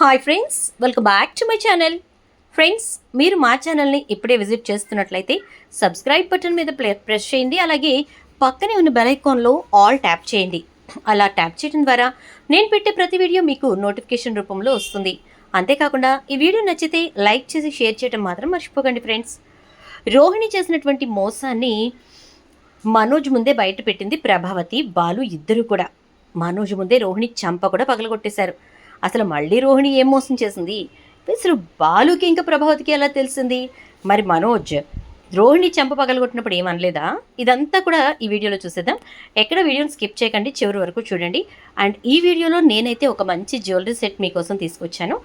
Hi friends, welcome back to my channel. Friends, మీరు మా ఛానల్ని ఇప్పుడే విజిట్ చేస్తున్నట్లయితే సబ్స్క్రైబ్ బటన్ మీద ప్రెస్ చేయండి. అలాగే పక్కనే ఉన్న బెల్ ఐకాన్లో ఆల్ ట్యాప్ చేయండి. అలా ట్యాప్ చేయడం ద్వారా నేను పెట్టే ప్రతి వీడియో మీకు నోటిఫికేషన్ రూపంలో వస్తుంది. అంతేకాకుండా ఈ వీడియో నచ్చితే లైక్ చేసి షేర్ చేయడం మాత్రం మర్చిపోకండి ఫ్రెండ్స్. రోహిణి చేసినటువంటి మోసాన్ని మనోజ్ ముందే బయట పెట్టింది ప్రభావతి, బాలు ఇద్దరు కూడా. మనోజ్ ముందే రోహిణి చంప కూడా పగలగొట్టేశారు. అసలు మళ్ళీ రోహిణి ఏం మోసం చేసింది? అసలు బాలుకి ఇంకా ప్రభావతికి ఎలా తెలిసింది? మరి మనోజ్ రోహిణి చెంప పగలగొట్టినప్పుడు ఏమనలేదా? ఇదంతా కూడా ఈ వీడియోలో చూసేద్దాం. ఎక్కడ వీడియోని స్కిప్ చేయకండి, చివరి వరకు చూడండి. అండ్ ఈ వీడియోలో నేనైతే ఒక మంచి జ్యువెలరీ సెట్ మీకోసం తీసుకొచ్చాను.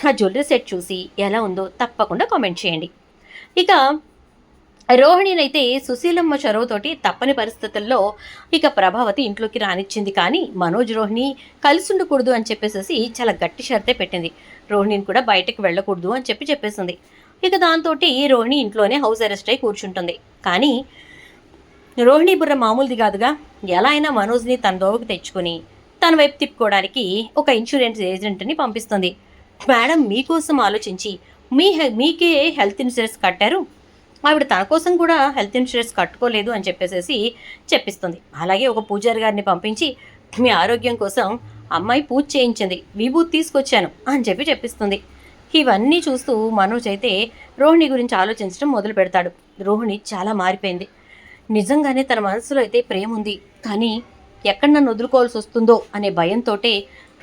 ఆ జ్యువెలరీ సెట్ చూసి ఎలా ఉందో తప్పకుండా కామెంట్ చేయండి. ఇక రోహిణినైతే సుశీలమ్మ చొరవతోటి తప్పని పరిస్థితుల్లో ఇక ప్రభావతి ఇంట్లోకి రానిచ్చింది. కానీ మనోజ్ రోహిణి కలిసి ఉండకూడదు అని చెప్పేసి చాలా గట్టి షరతే పెట్టింది. రోహిణిని కూడా బయటకు వెళ్ళకూడదు అని చెప్పేసింది. ఇక దాంతో రోహిణి ఇంట్లోనే హౌస్ అరెస్ట్ అయి కూర్చుంటుంది. కానీ రోహిణి బుర్ర మామూలుది కాదుగా. ఎలా అయినా మనోజ్ని తన దోవకు తెచ్చుకొని తన వైపు తిప్పుకోవడానికి ఒక ఇన్సూరెన్స్ ఏజెంట్ని పంపిస్తుంది. మేడం, మీకోసం ఆలోచించి మీకే హెల్త్ ఇన్సూరెన్స్ కట్టారు, ఆవిడ తన కోసం కూడా హెల్త్ ఇన్సూరెన్స్ కట్టుకోలేదు అని చెప్పిస్తుంది. అలాగే ఒక పూజారి గారిని పంపించి మీ ఆరోగ్యం కోసం అమ్మాయి పూజ చేయించింది, విభూతి తీసుకొచ్చాను అని చెప్పిస్తుంది. ఇవన్నీ చూస్తూ మనోజ్ అయితే రోహిణి గురించి ఆలోచించడం మొదలు పెడతాడు. రోహిణి చాలా మారిపోయింది. నిజంగానే తన మనసులో అయితే ప్రేమ ఉంది, కానీ ఎక్కడ నన్ను వదులుకోవాల్సి వస్తుందో అనే భయంతో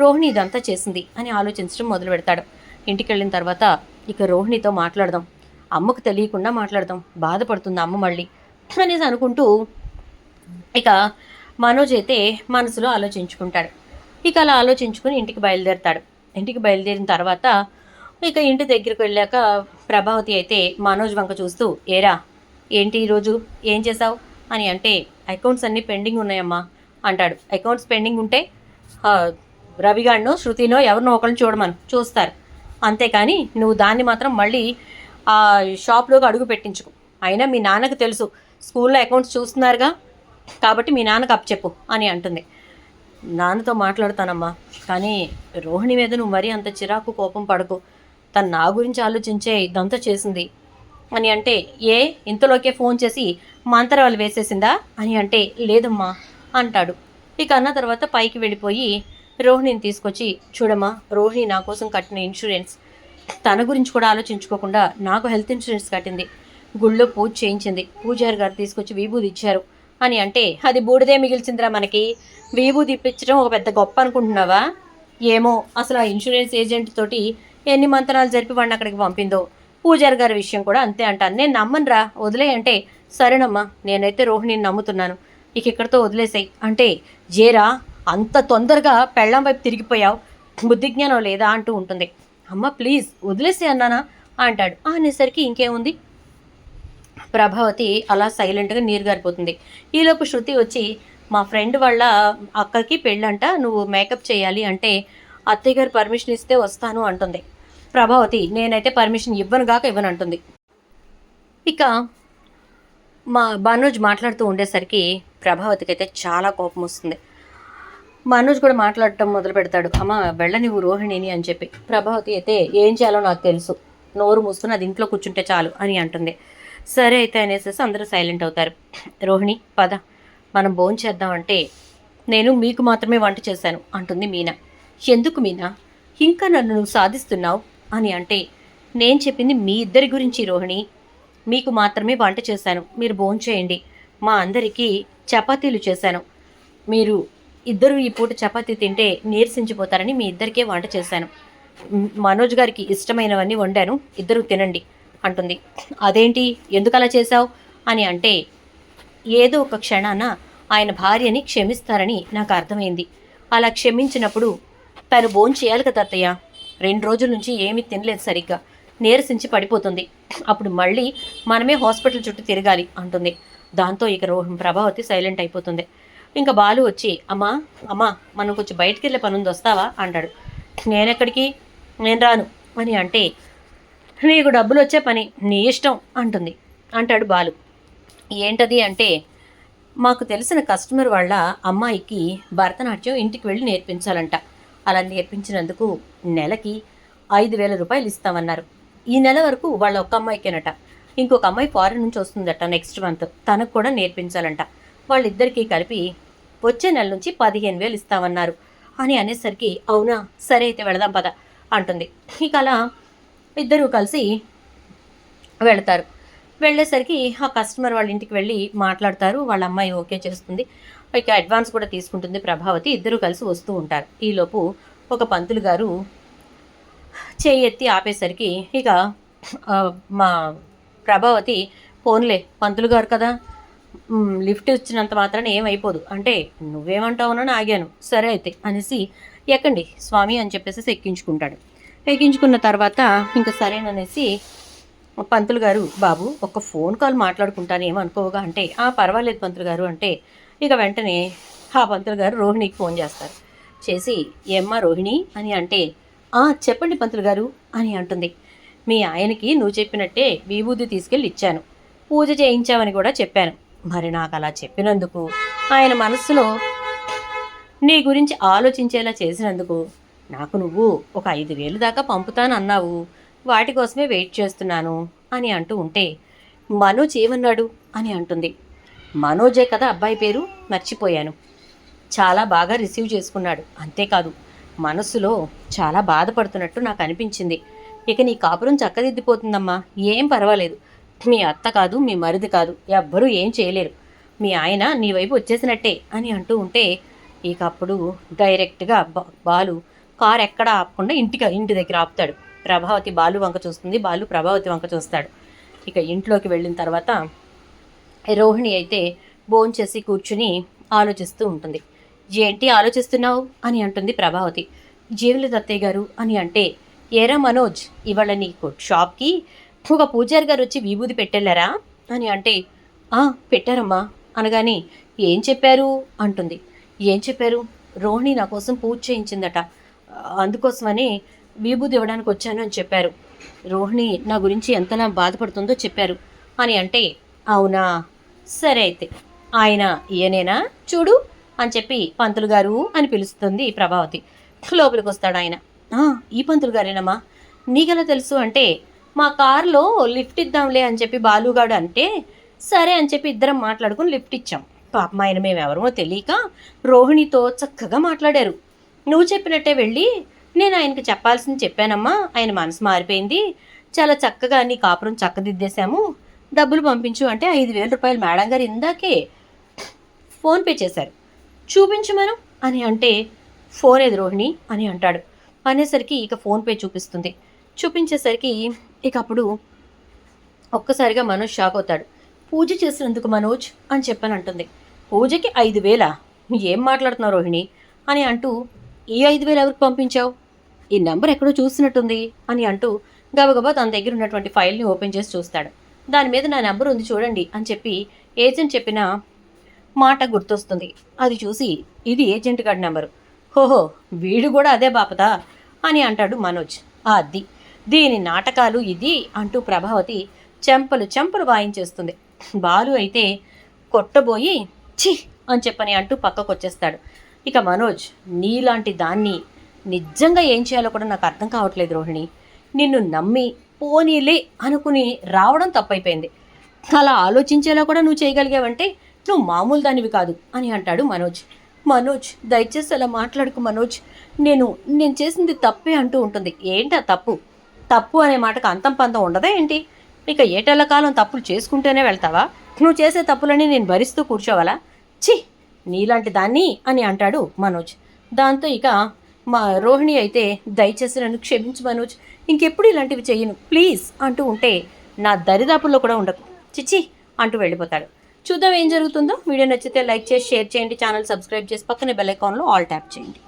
రోహిణి ఇదంతా చేసింది అని ఆలోచించడం మొదలు పెడతాడు. ఇంటికి వెళ్ళిన తర్వాత ఇక రోహిణితో మాట్లాడదాం, అమ్మకు తెలియకుండా మాట్లాడదాం, బాధపడుతుంది అమ్మ మళ్ళీ అనేసి అనుకుంటూ ఇక మనోజ్ అయితే మనసులో ఆలోచించుకుంటాడు. ఇక అలా ఆలోచించుకుని ఇంటికి బయలుదేరతాడు. ఇంటికి బయలుదేరిన తర్వాత ఇక ఇంటి దగ్గరికి వెళ్ళాక ప్రభావతి అయితే మనోజ్ వంక చూస్తూ, ఏరా ఏంటి ఈరోజు ఏం చేసావు అని అంటే, అకౌంట్స్ అన్నీ పెండింగ్ ఉన్నాయమ్మా అంటాడు. అకౌంట్స్ పెండింగ్ ఉంటే రవిగాడినో శృతినో ఎవరినో ఒకరిని చూస్తారు, అంతేకాని నువ్వు దాన్ని మాత్రం మళ్ళీ ఆ షాప్లోకి అడుగు పెట్టించుకో. అయినా మీ నాన్నకు తెలుసు స్కూల్లో అకౌంట్స్ చూస్తున్నారుగా, కాబట్టి మీ నాన్నకు అప్పచెప్పు అని అంటుంది. నాన్నతో మాట్లాడతానమ్మా, కానీ రోహిణి మీద నువ్వు మరీ అంత చిరాకు కోపం పడకు, తను నా గురించి ఆలోచించే ఇదంతా చేసింది అని అంటే, ఏ ఇంతలోకే ఫోన్ చేసి మంత్రాలు వేసేసిందా అని అంటే, లేదమ్మా అంటాడు. ఇక అన్న తర్వాత పైకి వెళ్ళిపోయి రోహిణిని తీసుకొచ్చి, చూడమ్మా, రోహిణి నా కోసం కట్టిన ఇన్సూరెన్స్, తన గురించి కూడా ఆలోచించుకోకుండా నాకు హెల్త్ ఇన్సూరెన్స్ కట్టింది, గుళ్ళో పూజ చేయించింది, పూజారి గారు తీసుకొచ్చి విభూది ఇచ్చారు అని అంటే, అది బూడిదే మిగిల్చిందిరా మనకి, విభూది ఇప్పించడం ఒక పెద్ద గొప్ప అనుకుంటున్నావా? ఏమో అసలు ఆ ఇన్సూరెన్స్ ఏజెంట్ తోటి ఎన్ని మంత్రాలు జరిపి వాడిని అక్కడికి పంపిందో. పూజారి గారి విషయం కూడా అంతే అంటాను. నేను నమ్మనురా, వదిలే అంటే, సరేనమ్మా నేనైతే రోహిణిని నమ్ముతున్నాను, ఇక ఇక్కడితో వదిలేసాయి అంటే, జేరా అంత తొందరగా పెళ్ళం వైపు తిరిగిపోయావు, బుద్ధిజ్ఞానం లేదా అంటూ ఉంటుంది. అమ్మ ప్లీజ్ వదిలేసి అన్నానా అంటాడు. అనేసరికి ఇంకేముంది, ప్రభావతి అలా సైలెంట్గా నీరు గారిపోతుంది. ఈలోపు శృతి వచ్చి, మా ఫ్రెండ్ వాళ్ళ అక్కకి పెళ్ళంట, నువ్వు మేకప్ చేయాలి అంటే అత్తయ్య గారు పర్మిషన్ ఇస్తే వస్తాను అంటుంది. ప్రభావతి, నేనైతే పర్మిషన్ ఇవ్వను అంటుంది. ఇక మా మనోజ్ మాట్లాడుతూ ఉండేసరికి ప్రభావతికి అయితే చాలా కోపం వస్తుంది. మనోజ్ కూడా మాట్లాడటం మొదలు పెడతాడు. అమ్మ వెళ్ళనివ్వు రోహిణిని అని చెప్పి. ప్రభావతి అయితే, ఏం చేయాలో నాకు తెలుసు, నోరు మూసుకుని అది ఇంట్లో కూర్చుంటే చాలు అని అంటుంది. సరే అయితే అనేసి అందరూ సైలెంట్ అవుతారు. రోహిణి పద మనం భోంచేద్దాం అంటే, నేను మీకు మాత్రమే వంట చేశాను అంటుంది మీనా. ఎందుకు మీనా ఇంకా నన్ను నువ్వు సాధిస్తున్నావు అని అంటే, నేను చెప్పింది మీ ఇద్దరి గురించి రోహిణి, మీకు మాత్రమే వంట చేశాను, మీరు భోంచేయండి, మా అందరికీ చపాతీలు చేశాను, మీరు ఇద్దరు ఈ పూట చపాతీ తింటే నీరసించిపోతారని మీ ఇద్దరికే వంట చేశాను, మనోజ్ గారికి ఇష్టమైనవన్నీ వండాను, ఇద్దరు తినండి అంటుంది. అదేంటి ఎందుకు అలా చేశావు అని అంటే, ఏదో ఒక క్షణాన ఆయన భార్యని క్షమిస్తారని నాకు అర్థమైంది, అలా క్షమించినప్పుడు తను భోంచేయాలి కదా అత్తయ్య, 2 రోజుల నుంచి ఏమీ తినలేదు సరిగ్గా, నీరసించి పడిపోతుంది, అప్పుడు మళ్ళీ మనమే హాస్పిటల్ చుట్టూ తిరగాలి అంటుంది. దాంతో ఇక ప్రభావతి సైలెంట్ అయిపోతుంది. ఇంకా బాలు వచ్చి, అమ్మా మనం కొంచెం బయటికి వెళ్ళే పని ఉంది, వస్తావా అంటాడు. నేనెక్కడికి, నేను రాను అని అంటే, నీకు డబ్బులు వచ్చే పని నీ ఇష్టం అంటాడు బాలు. ఏంటది అంటే, మాకు తెలిసిన కస్టమర్ వాళ్ళ అమ్మాయికి భరతనాట్యం ఇంటికి వెళ్ళి నేర్పించాలంట, అలా నేర్పించినందుకు నెలకి 5,000 రూపాయలు ఇస్తామన్నారు. ఈ నెల వరకు వాళ్ళ ఒక్క అమ్మాయికేనట. ఇంకొక అమ్మాయి ఫారెన్ నుంచి వస్తుందట నెక్స్ట్ మంత్. తనకు కూడా నేర్పించాలంట. వాళ్ళిద్దరికీ కలిపి వచ్చే నెల నుంచి 15,000 ఇస్తామన్నారు అని అనేసరికి, అవునా సరే అయితే వెళదాం పద అంటుంది. ఇక అలా ఇద్దరూ కలిసి వెళతారు. వెళ్ళేసరికి ఆ కస్టమర్ వాళ్ళ ఇంటికి వెళ్ళి మాట్లాడతారు. వాళ్ళ అమ్మాయి ఓకే చేస్తుంది. ఇక అడ్వాన్స్ కూడా తీసుకుంటుంది ప్రభావతి. ఇద్దరూ కలిసి వస్తూ ఉంటారు. ఈలోపు ఒక పంతులు గారు చేయి ఎత్తి ఆపేసరికి ఇక మా ప్రభావతి, ఫోన్లే పంతులు గారు కదా, లిఫ్ట్ ఇచ్చినంత మాత్రాన ఏమైపోదు అంటే నువ్వేమంటావునని ఆగాను, సరే అయితే అనేసి ఎక్కండి స్వామి అని చెప్పేసి ఎక్కించుకుంటాడు. ఎక్కించుకున్న తర్వాత ఇంకా సరేననేసి పంతులు గారు, బాబు ఒక ఫోన్ కాల్ మాట్లాడుకుంటాను ఏమనుకోగా అంటే, పర్వాలేదు పంతులు గారు అంటే, ఇక వెంటనే ఆ పంతులు గారు రోహిణికి ఫోన్ చేస్తారు. చేసి, ఏమ్మా రోహిణి అని అంటే, చెప్పండి పంతులు గారు అని అంటుంది. మీ ఆయనకి నువ్వు చెప్పినట్టే విభూతి తీసుకెళ్ళి ఇచ్చాను, పూజ చేయించామని కూడా చెప్పాను. మరి నాకు అలా చెప్పినందుకు, ఆయన మనస్సులో నీ గురించి ఆలోచించేలా చేసినందుకు నాకు నువ్వు ఒక 5,000 దాకా పంపుతాను అన్నావు, వాటి కోసమే వెయిట్ చేస్తున్నాను అని అంటూ ఉంటే, మనోజ్ ఏమన్నాడు అని అంటుంది. మనోజే కదా అబ్బాయి పేరు, మర్చిపోయాను. చాలా బాగా రిసీవ్ చేసుకున్నాడు. అంతేకాదు మనస్సులో చాలా బాధపడుతున్నట్టు నాకు అనిపించింది. ఇక నీ కాపురం చక్కదిద్దిపోతుందమ్మా, ఏం పర్వాలేదు. మీ అత్త కాదు, మీ మరిది కాదు, ఎవ్వరూ ఏం చేయలేరు. మీ ఆయన నీ వైపు వచ్చేసినట్టే అని అంటూ ఉంటే, ఇక అప్పుడు డైరెక్ట్గా బాలు కారు ఎక్కడ ఆపకుండా ఇంటి దగ్గర ఆపుతాడు. ప్రభావతి బాలు వంక చూస్తుంది, బాలు ప్రభావతి వంక చూస్తాడు. ఇక ఇంట్లోకి వెళ్ళిన తర్వాత రోహిణి అయితే భోంచేసి కూర్చుని ఆలోచిస్తూ ఉంటుంది. ఏంటి ఆలోచిస్తున్నావు అని అంటుంది ప్రభావతి. జీవుల దత్తయ్య గారు అని అంటే, ఏరా మనోజ్, ఇవాళ నీకు షాప్కి ఒక పూజారి గారు వచ్చి విభూది పెట్టెళ్ళారా అని అంటే, పెట్టారమ్మా అనగాని, ఏం చెప్పారు అంటుంది. ఏం చెప్పారు? రోహిణి నా కోసం పూజ చేయించిందట, అందుకోసమని విభూది ఇవ్వడానికి వచ్చాను అని చెప్పారు. రోహిణి నా గురించి ఎంతలా బాధపడుతుందో చెప్పారు అని అంటే, అవునా సరే అయితే ఆయన ఈయనేనా చూడు అని చెప్పి పంతులు గారు అని పిలుస్తుంది ప్రభావతి. లోపలికి వస్తాడు ఆయన. ఈ పంతులు గారేనమ్మా, నీకెలా తెలుసు అంటే, మా కారులో లిఫ్ట్ ఇద్దాంలే అని చెప్పి బాలుగాడు అంటే, సరే అని చెప్పి ఇద్దరం మాట్లాడుకుని లిఫ్ట్ ఇచ్చాం. పాపం ఆయన మేమెవరమో తెలియక రోహిణితో చక్కగా మాట్లాడారు. నువ్వు చెప్పినట్టే వెళ్ళి నేను ఆయనకి చెప్పాల్సింది చెప్పానమ్మా, ఆయన మనసు మారిపోయింది, చాలా చక్కగా నీ కాపురం చక్కదిద్దేశాము, డబ్బులు పంపించు అంటే 5,000 రూపాయలు మేడం గారు ఇందాకే ఫోన్పే చేశారు, చూపించమను అని అంటే, ఫోన్ ఏది రోహిణి అని అంటాడు. అనేసరికి ఇక ఫోన్పే చూపిస్తుంది. చూపించేసరికి ఇక అప్పుడు ఒక్కసారిగా మనోజ్ షాక్ అవుతాడు. పూజ చేసినందుకు మనోజ్ అని చెప్పని అంటుంది. పూజకి 5,000? ఏం మాట్లాడుతున్నావు రోహిణి అని అంటూ, ఈ 5,000 ఎవరికి పంపించావు, ఈ నెంబర్ ఎక్కడో చూసినట్టుంది అని అంటూ గబగబా తన దగ్గర ఉన్నటువంటి ఫైల్ని ఓపెన్ చేసి చూస్తాడు. దాని మీద నా నెంబర్ ఉంది చూడండి అని చెప్పి ఏజెంట్ చెప్పిన మాట గుర్తొస్తుంది. అది చూసి, ఇది ఏజెంట్ గారి నెంబరు, హోహో వీడు కూడా అదే బాపదా అని అంటాడు మనోజ్. అది దీని నాటకాలు ఇది అంటూ ప్రభావతి చెంపలు వాయించేస్తుంది. బాలు అయితే కొట్టబోయి ఛీ అని చెప్పని అంటూ పక్కకు వచ్చేస్తాడు. ఇక మనోజ్, నీలాంటి దాన్ని నిజంగా ఏం చేయాలో కూడా నాకు అర్థం కావట్లేదు రోహిణి, నిన్ను నమ్మి పోనీలే అనుకుని రావడం తప్పైపోయింది, అలా ఆలోచించేలా కూడా నువ్వు చేయగలిగావంటే నువ్వు మామూలు దానివి కాదు అని అంటాడు మనోజ్. మనోజ్ దయచేసి అలా మాట్లాడుకు మనోజ్, నేను చేసింది తప్పే అంటూ ఉంటుంది. ఏంటా తప్పు అనే మాటకు అంతం పంతం ఉండదా ఏంటి? ఇక ఏటెళ్ల కాలం తప్పులు చేసుకుంటూనే వెళ్తావా? నువ్వు చేసే తప్పులని నేను భరిస్తూ కూర్చోవాలా? ఛీ నీలాంటి దాన్ని అని అంటాడు మనోజ్. దాంతో ఇక మా రోహిణి అయితే, దయచేసి నన్ను క్షమించు మనోజ్, ఇంకెప్పుడు ఇలాంటివి చెయ్యను ప్లీజ్ అంటూ ఉంటే, నా దరిదాపుల్లో కూడా ఉండకు చిచ్చి అంటూ వెళ్ళిపోతాడు. చూద్దాం ఏం జరుగుతుందో. వీడియో నచ్చితే లైక్ చేసి షేర్ చేయండి, ఛానల్ సబ్స్క్రైబ్ చేసి పక్కనే బెల్ ఐకాన్లో ఆల్ ట్యాప్ చేయండి.